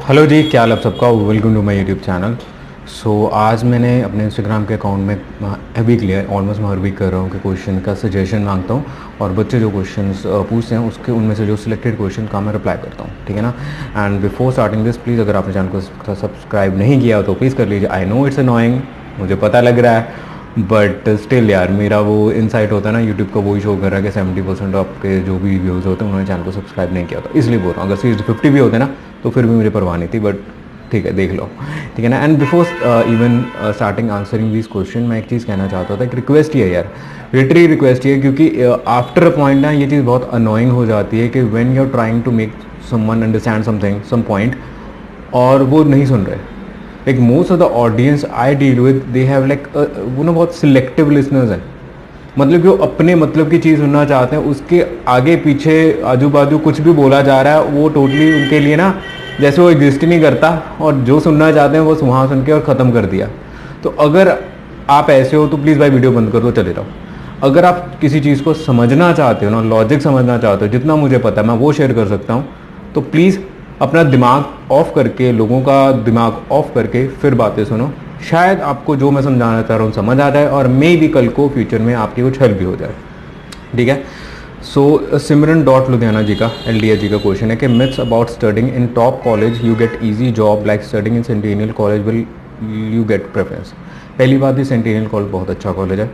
Hello जी, क्या हाल आप सबका। Welcome to my YouTube channel. आज मैंने अपने इंस्टाग्राम के अकाउंट में वीकली ऑलमोस्ट मैं हर वीक कर रहा हूँ कि क्वेश्चन का सजेशन मांगता हूँ और बच्चे जो क्वेश्चंस पूछते हैं उसके उनमें से जो सिलेक्टेड क्वेश्चन का मैं रिप्लाई करता हूँ, ठीक है ना। And before starting this, please अगर आपने चैनल को सब्सक्राइब नहीं किया तो प्लीज़ कर लीजिए। आई नो इट्स अनोइंग, मुझे पता लग रहा है, बट स्टिल यार मेरा वो इनसाइट होता है ना, यूट्यूब का वही शो कर रहा है कि 70% आपके जो भी व्यूज़ होते हैं उन्होंने चैनल को सब्सक्राइब नहीं किया होता, इसलिए बोल रहा हूँ। अगर 50 भी होते ना तो फिर भी मुझे परवाह नहीं थी, बट ठीक है, देख लो, ठीक है ना। And before even starting answering this question, मैं एक चीज़ कहना चाहता था, एक रिक्वेस्ट ही है यार, लिटरली रिक्वेस्ट ही है, क्योंकि आफ्टर अ पॉइंट ना ये चीज़ बहुत अनोइंग हो जाती है कि when you are trying to make someone understand something some point और वो नहीं सुन रहे। Like most of the audience I deal with, they have like वो ना बहुत सिलेक्टिव लिसनर्स हैं। मतलब कि वो अपने मतलब की चीज़ सुनना चाहते हैं, उसके आगे पीछे आजू बाजू कुछ भी बोला जा रहा है वो टोटली उनके लिए ना जैसे वो एग्जिस्ट ही नहीं करता, और जो सुनना चाहते हैं वो वहाँ सुन के और ख़त्म कर दिया। तो अगर आप ऐसे हो तो प्लीज़ भाई वीडियो बंद कर दो, चले जाओ। अगर आप किसी चीज़ को समझना चाहते हो ना, लॉजिक समझना चाहते हो, जितना मुझे पता है मैं वो शेयर कर सकता हूँ, तो प्लीज़ अपना दिमाग ऑफ करके, लोगों का दिमाग ऑफ करके फिर बातें सुनो। शायद आपको जो मैं समझाना चाह रहा हूँ समझ आ जाए, और मे भी कल को फ्यूचर में आपकी कुछ हेल्प भी हो जाए, ठीक है। सिमरन डॉट लुधियाना जी का, LDS जी का क्वेश्चन है कि myths about studying in top college you get easy job like studying in centennial college will you get preference. पहली बात, ही सेंटिनियल कॉलेज बहुत अच्छा कॉलेज है,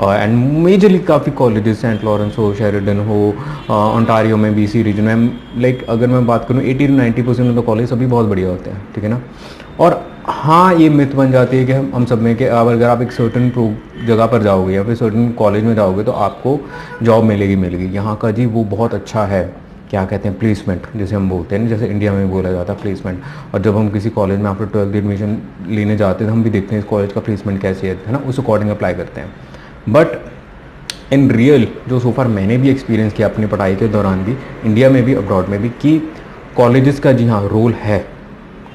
एंड मेजरली काफ़ी कॉलेजेस, सेंट लॉरेंस हो, शेरिडन हो, ओंटारियो में, BC रीजन में, लाइक अगर मैं बात करूँ 80 to 90% ऑफ द कॉलेज सभी बहुत बढ़िया होते हैं, ठीक है ना। और हाँ, ये मिथ बन जाती है कि हम सब में कि अगर आप एक सर्टन जगह पर जाओगे या फिर सर्टन कॉलेज में जाओगे तो आपको जॉब मिलेगी। यहाँ का जी वो बहुत अच्छा है, क्या कहते हैं, प्लेसमेंट जिसे हम बोलते हैं ना, जैसे इंडिया में बोला जाता है प्लेसमेंट। और जब हम किसी कॉलेज में आफ्टर 12th एडमिशन लेने जाते हैं तो हम भी देखते हैं इस कॉलेज का प्लेसमेंट कैसे है ना, उस अकॉर्डिंग अप्लाई करते हैं। बट इन रियल जो सोफार मैंने भी एक्सपीरियंस किया अपनी पढ़ाई के दौरान भी, इंडिया में भी अब्रॉड में भी, कि कॉलेजेस का जी हाँ रोल है,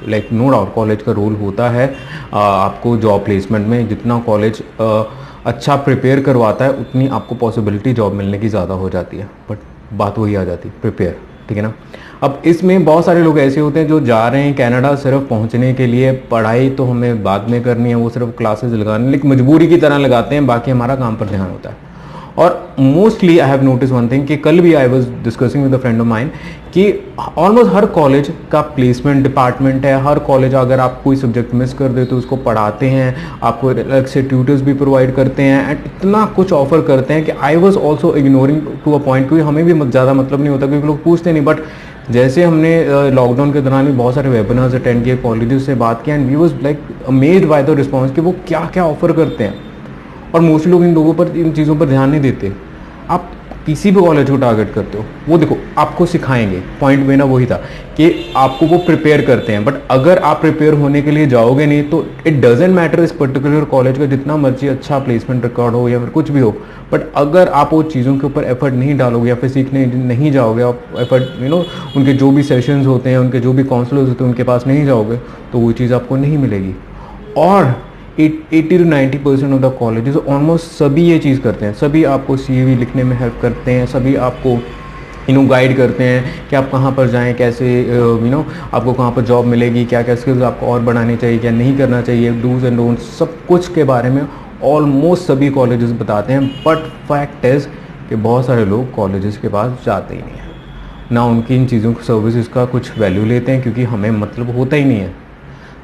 लाइक नो डाउट कॉलेज का रोल होता है आपको जॉब प्लेसमेंट में। जितना कॉलेज अच्छा प्रिपेयर करवाता है उतनी आपको पॉसिबिलिटी जॉब मिलने की ज़्यादा हो जाती है, बट बात वही आ जाती है प्रिपेयर, ठीक है ना। अब इसमें बहुत सारे लोग ऐसे होते हैं जो जा रहे हैं कनाडा सिर्फ पहुंचने के लिए, पढ़ाई तो हमें बाद में करनी है, वो सिर्फ क्लासेस लगाने, लेकिन मजबूरी की तरह लगाते हैं, बाकी हमारा काम पर ध्यान होता है। और mostly I have notice one thing कि कल भी I was discussing with a friend of mine कि ऑलमोस्ट हर कॉलेज का प्लेसमेंट डिपार्टमेंट है। हर कॉलेज अगर आप कोई सब्जेक्ट मिस कर दे तो उसको पढ़ाते हैं, आपको अलग से ट्यूटर्स भी प्रोवाइड करते हैं, एंड इतना कुछ ऑफर करते हैं कि I was also ignoring to a point, क्योंकि हमें भी ज़्यादा मतलब नहीं होता, क्योंकि लोग पूछते नहीं। बट जैसे हमने लॉकडाउन के दौरान भी बहुत सारे वेबिनार्स अटेंड किए, कॉलेजेस से बात किया, and we was like amazed by the response कि वो क्या क्या ऑफर करते हैं। और मोस्टली लोग इन लोगों पर, इन चीज़ों पर ध्यान नहीं देते। आप किसी भी कॉलेज को टारगेट करते हो, वो देखो आपको सिखाएंगे, पॉइंट मेरा वही था कि आपको वो प्रिपेयर करते हैं, बट अगर आप प्रिपेयर होने के लिए जाओगे नहीं तो इट डजेंट मैटर इस पर्टिकुलर कॉलेज का जितना मर्जी अच्छा प्लेसमेंट रिकॉर्ड हो या फिर कुछ भी हो, बट अगर आप वो चीज़ों के ऊपर एफर्ट नहीं डालोगे या फिर सीखने नहीं जाओगे, आप एफर्ट उनके जो भी सेशंस होते हैं, उनके जो भी काउंसलर्स होते हैं उनके पास नहीं जाओगे, तो वो चीज़ आपको नहीं मिलेगी। और 80 to 90% of the colleges almost सभी ये चीज़ करते हैं, सभी आपको CV लिखने में हेल्प करते हैं, सभी आपको गाइड करते हैं कि आप कहाँ पर जाएं, कैसे आपको कहाँ पर जॉब मिलेगी, क्या क्या स्किल्स आपको और बढ़ानी चाहिए, क्या नहीं करना चाहिए, डूज एंड डोंट्स, सब कुछ के बारे में ऑलमोस्ट सभी कॉलेजेस बताते हैं। बट फैक्ट इज़ कि बहुत सारे लोग कॉलेजेस के पास जाते ही नहीं हैं, ना उनकी इन चीज़ों की सर्विसेज का कुछ वैल्यू लेते हैं, क्योंकि हमें मतलब होता ही नहीं है।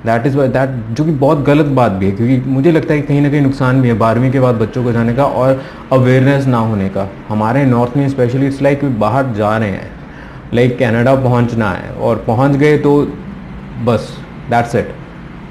दैट इज़ दैट, जो कि बहुत गलत बात भी है, क्योंकि मुझे लगता है कि कहीं ना कहीं नुकसान भी है 12वीं के बाद बच्चों को जाने का और अवेयरनेस ना होने का। हमारे नॉर्थ में स्पेशली इट्स लाइक बाहर जा रहे हैं, लाइक कनाडा पहुंचना है, और पहुंच गए तो बस दैट्स इट।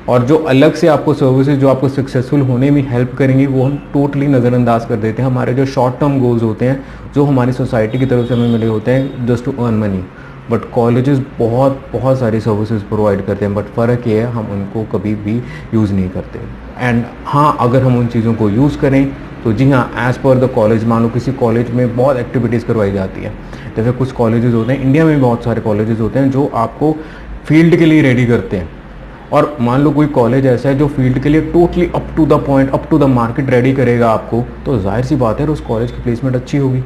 और जो अलग से आपको सर्विसेज जो आपको सक्सेसफुल होने में हेल्प करेंगी वो हम टोटली नज़रअंदाज कर देते हैं। हमारे जो शॉर्ट टर्म गोल्स होते हैं, जो हमारी सोसाइटी की तरफ से हमें मिले होते हैं just to earn money, but colleges बहुत सारी सर्विसेज प्रोवाइड करते हैं, बट फ़र्क ये है हम उनको कभी भी यूज़ नहीं करते। एंड हाँ, अगर हम उन चीज़ों को यूज़ करें तो जी हाँ, एज़ पर द कॉलेज, मान लो किसी कॉलेज में बहुत एक्टिविटीज़ करवाई जाती है, जैसे कुछ कॉलेजेस होते हैं, इंडिया में बहुत सारे कॉलेजेस होते हैं जो आपको फील्ड के लिए रेडी करते हैं। और मान लो कोई कॉलेज ऐसा है जो फील्ड के लिए totally up to the point, up to the market ready करेगा आपको, तो जाहिर सी बात है उस कॉलेज की प्लेसमेंट अच्छी होगी।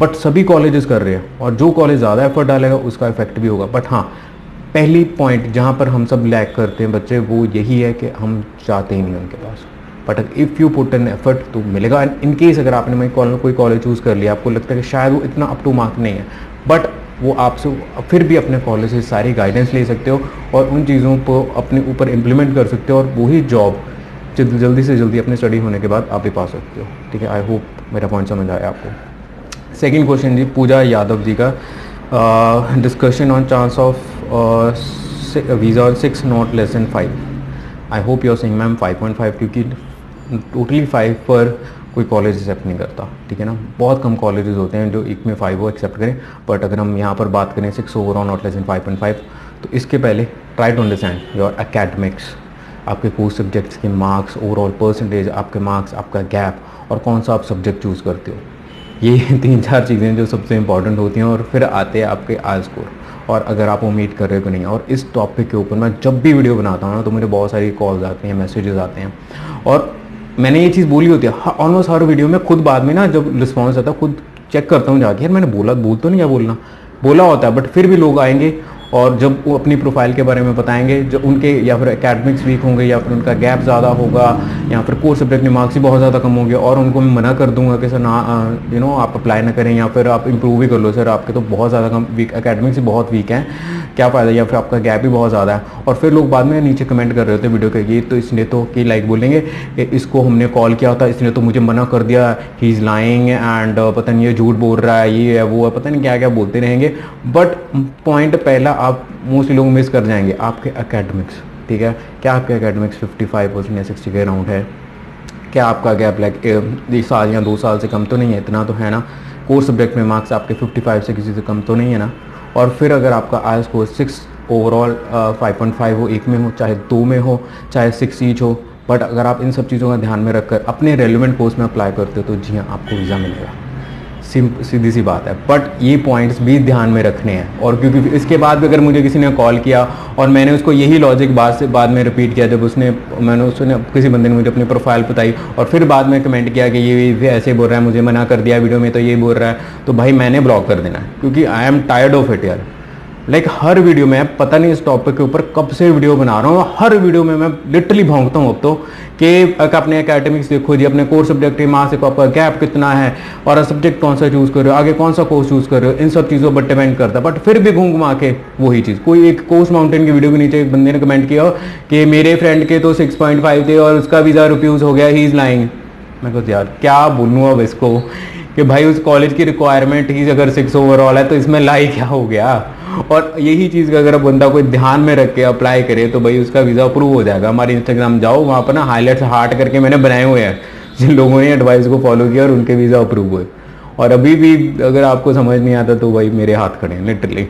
बट सभी कॉलेजेस कर रहे हैं, और जो कॉलेज ज़्यादा एफर्ट डालेगा उसका इफेक्ट भी होगा। बट हाँ, पहली पॉइंट जहाँ पर हम सब लैक करते हैं बच्चे, वो यही है कि हम चाहते ही नहीं उनके पास। But if you put an effort तो मिलेगा। इन केस अगर आपने कोई कॉलेज चूज़ कर लिया, आपको लगता है कि शायद वो इतना अप टू मार्क नहीं है, बट वो आपसे फिर भी अपने कॉलेज से सारी गाइडेंस ले सकते हो और उन चीज़ों को अपने ऊपर इम्प्लीमेंट कर सकते हो और वही जॉब जल्दी से जल्दी अपने स्टडी होने के बाद आप भी पा सकते हो। ठीक है, आई होप मेरा पॉइंट समझ आया आपको। सेकंड क्वेश्चन जी, पूजा यादव जी का, discussion on chance of visa on 6 not less than 5। I hope you are saying ma'am 5.5, क्योंकि टोटली 5 पर कोई कॉलेज एक्सेप्ट नहीं करता। ठीक है ना, बहुत कम कॉलेजेस होते हैं जो एक में 5 वो एक्सेप्ट करें। बट अगर हम यहाँ पर बात करें 6 ओवरऑल नॉट लेस देन 5.5, तो इसके पहले try to understand your academics, आपके कोर्स सब्जेक्ट्स के मार्क्स, ओवरऑल परसेंटेज, आपके मार्क्स, आपका गैप और कौन सा आप सब्जेक्ट चूज़ करते हो। ये 3-4 चीज़ें जो सबसे इंपॉर्टेंट होती हैं, और फिर आते हैं आपके आई स्कोर और अगर आप उम्मीद कर रहे हो कि नहीं। और इस टॉपिक के ऊपर मैं जब भी वीडियो बनाता हूँ ना, तो मुझे बहुत सारी कॉल्स आती हैं, मैसेजेस आते हैं, और मैंने ये चीज़ बोली होती है ऑलमोस्ट हर वीडियो में। खुद बाद में ना जब रिस्पॉन्स आता है खुद चेक करता हूँ जाके, यार मैंने बोल तो नहीं, क्या बोला होता है, बट फिर भी लोग आएंगे और जब वो अपनी प्रोफाइल के बारे में बताएंगे, जो उनके या फिर एकेडमिक्स वीक होंगे या फिर उनका गैप ज़्यादा होगा या फिर कोर्स सब्जेक्ट में मार्क्स ही बहुत ज़्यादा कम होंगे, और उनको मैं मना कर दूंगा कि सर ना आप अप्लाई ना करें या फिर आप इंप्रूव ही कर लो, सर आपके तो बहुत ज़्यादा कम वीक एकेडमिक्स ही बहुत वीक हैं, क्या फ़ायदा, या फिर आपका गैप भी बहुत ज़्यादा है। और फिर लोग बाद में नीचे कमेंट कर रहे होते हैं वीडियो के, ये तो इसने तो कि लाइक बोलेंगे कि इसको हमने कॉल किया था, इसने तो मुझे मना कर दिया, ही इज़ लाइंग एंड पता नहीं ये झूठ बोल रहा है, ये है वो है, पता नहीं क्या क्या बोलते रहेंगे। बट पॉइंट पहला आप मोस्टली लोग मिस कर जाएंगे, आपके एकेडमिक्स। ठीक है, क्या आपके एकेडमिक्स 55% या 60 के अराउंड है? क्या आपका गैप लाइक 1 साल या 2 साल से कम तो नहीं है? इतना तो है ना। कोर्स सब्जेक्ट में मार्क्स आपके 55 से किसी से कम तो नहीं है ना। और फिर अगर आपका आई स्कोर 6 ओवरऑल 5.5 हो, एक में हो चाहे 2 में हो चाहे 6 ईच हो, बट अगर आप इन सब चीज़ों का ध्यान में रखकर अपने रेलिवेंट कोर्स में अप्लाई करते हो, तो जी हाँ, आपको वीज़ा मिलेगा। सीधी सी बात है। बट ये पॉइंट्स भी ध्यान में रखने हैं, और क्योंकि इसके बाद भी अगर मुझे किसी ने कॉल किया और मैंने उसको यही लॉजिक बाद में रिपीट किया, जब उसने किसी बंदे ने मुझे अपनी प्रोफाइल बताई और फिर बाद में कमेंट किया कि ये ऐसे बोल रहा है, मुझे मना कर दिया वीडियो में, तो ये बोल रहा है, तो भाई मैंने ब्लॉक कर देना है, क्योंकि I am tired of it यार। लाइक हर वीडियो में, पता नहीं इस टॉपिक के ऊपर कब से वीडियो बना रहा हूँ, हर वीडियो में मैं लिटरली भौंकता हूँ अब तो, कि अपने एकेडमिक्स देखो जी, अपने कोर्स सब्जेक्ट के मार्क्स देखो, आपका गैप कितना है और सब्जेक्ट कौन सा चूज़ कर रहे हो, आगे कौन सा कोर्स चूज़ कर रहे हो, इन सब चीज़ों पर डिपेंड करता है। बट फिर भी घूम घुमा के वही चीज़, कोई एक कोर्स माउंटेन की वीडियो के नीचे एक बंदे ने कमेंट किया कि मेरे फ्रेंड के तो 6.5 थे और उसका वीज़ा रिफ्यूज़ हो गया, ही इज़ लाइंग। मैं कहता यार क्या बोलूँ अब इसको, कि भाई उस कॉलेज की रिक्वायरमेंट ही अगर 6 ओवरऑल है तो इसमें लाई क्या हो गया। और यही चीज़ का अगर बंदा कोई ध्यान में रख के अप्लाई करे तो भाई उसका वीज़ा अप्रूव हो जाएगा। हमारे इंस्टाग्राम जाओ, वहाँ पर ना हाईलाइट्स हार्ट करके मैंने बनाए हुए हैं, जिन लोगों ने एडवाइस को फॉलो किया और उनके वीज़ा अप्रूव हुए। और अभी भी अगर आपको समझ नहीं आता तो भाई मेरे हाथ खड़े हैं लिटरली।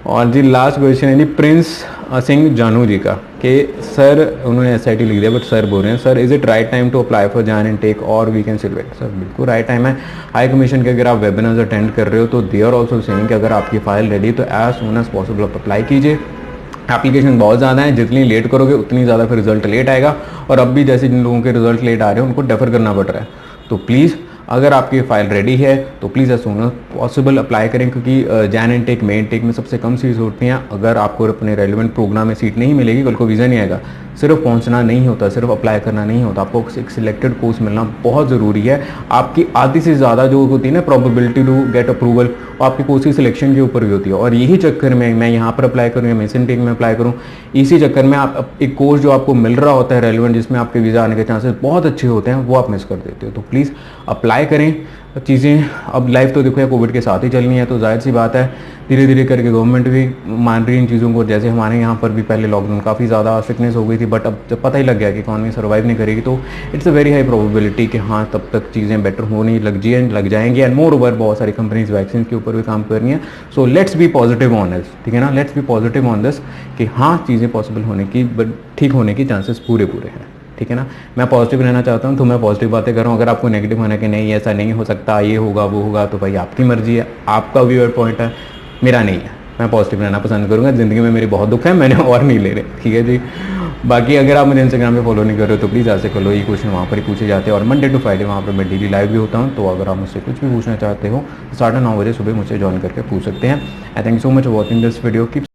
और जी लास्ट क्वेश्चन है जी प्रिंस सिंह जानू जी का, कि सर उन्होंने SIT लिख दिया, बट सर बोल रहे हैं sir is it right time to apply for join and take और वी कैन सिलेक्ट। सर बिल्कुल राइट टाइम है। हाई कमीशन के अगर आप वेबिनार्स अटेंड कर रहे हो तो दे आर ऑल्सो सेइंग कि अगर आपकी फाइल रेडी तो एज सून एज पॉसिबल आप अप्लाई कीजिए। एप्लीकेशन बहुत ज़्यादा है, जितनी लेट करोगे उतनी ज़्यादा फिर रिजल्ट लेट आएगा, और अब भी जैसे जिन लोगों के रिजल्ट लेट आ रहे हैं उनको डेफर करना पड़ रहा है। तो प्लीज़ अगर आपकी फ़ाइल रेडी है तो please as soon as possible apply करें, क्योंकि जैन इनटेक में इनटेक में सबसे कम सीट्स होती हैं। अगर आपको अपने रेलिवेंट प्रोग्राम में सीट नहीं मिलेगी, कल को वीज़ा नहीं आएगा। सिर्फ पहुंचना नहीं होता, सिर्फ अप्लाई करना नहीं होता, आपको एक सिलेक्टेड कोर्स मिलना बहुत ज़रूरी है। आपकी आधी से ज़्यादा जो होती है ना प्रोबेबिलिटी टू गेट अप्रूवल, वो आपकी कोर्स की सिलेक्शन के ऊपर भी होती है। और यही चक्कर में मैं यहाँ पर अप्लाई करूँ या मैं इनटेक में अप्लाई करूँ, इसी चक्कर में आप एक कोर्स जो आपको मिल रहा होता है रेलिवेंट, जिसमें आपके वीज़ा आने के चांसेस बहुत अच्छे होते हैं, वो आप मिस कर देते हो। तो प्लीज़ अप्लाई करें। चीज़ें अब लाइफ तो देखो कोविड के साथ ही चलनी है, तो जाहिर सी बात है धीरे धीरे करके गवर्नमेंट भी मान रही है इन चीज़ों को। जैसे हमारे यहाँ पर भी पहले लॉकडाउन काफ़ी ज़्यादा सिकनेस हो गई थी, बट अब जब पता ही लग गया कि इकॉनमी सर्वाइव नहीं करेगी, तो it's a very high probability कि हाँ तब तक चीज़ें बेटर होने लग जाएंगी। एंड मोर ओवर बहुत सारी कंपनीज वैक्सीन के ऊपर भी काम कर रही हैं। So let's be positive on this, ठीक है ना, let's be positive on this कि हाँ चीज़ें पॉसिबल होने की, ठीक होने की चांसेस पूरे हैं, ठीक है ना। मैं पॉजिटिव रहना चाहता हूँ तो मैं पॉजिटिव बातें कर रहा हूँ। अगर आपको नेगेटिव होना कि नहीं ऐसा नहीं हो सकता, ये होगा वो होगा, तो भाई आपकी मर्जी है, आपका व्यूअर पॉइंट है, मेरा नहीं है। मैं पॉजिटिव रहना पसंद करूँगा। ज़िंदगी में मेरी बहुत दुख है, मैंने और नहीं ले रहे, ठीक है जी। बाकी अगर आप मुझे इंस्टाग्राम पे फॉलो नहीं कर रहे हो तो प्लीज़ ऐसे कर लो, ये क्वेश्चन वहाँ पर ही पूछे जाते हैं। और मंडे टू फ्राइडे वहाँ पर मैं डेली लाइव भी होता हूँ, तो अगर आप मुझसे कुछ भी पूछना चाहते हो 9:30 बजे सुबह मुझसे ज्वाइन करके पूछ सकते हैं। आई thank you so much for watching this video.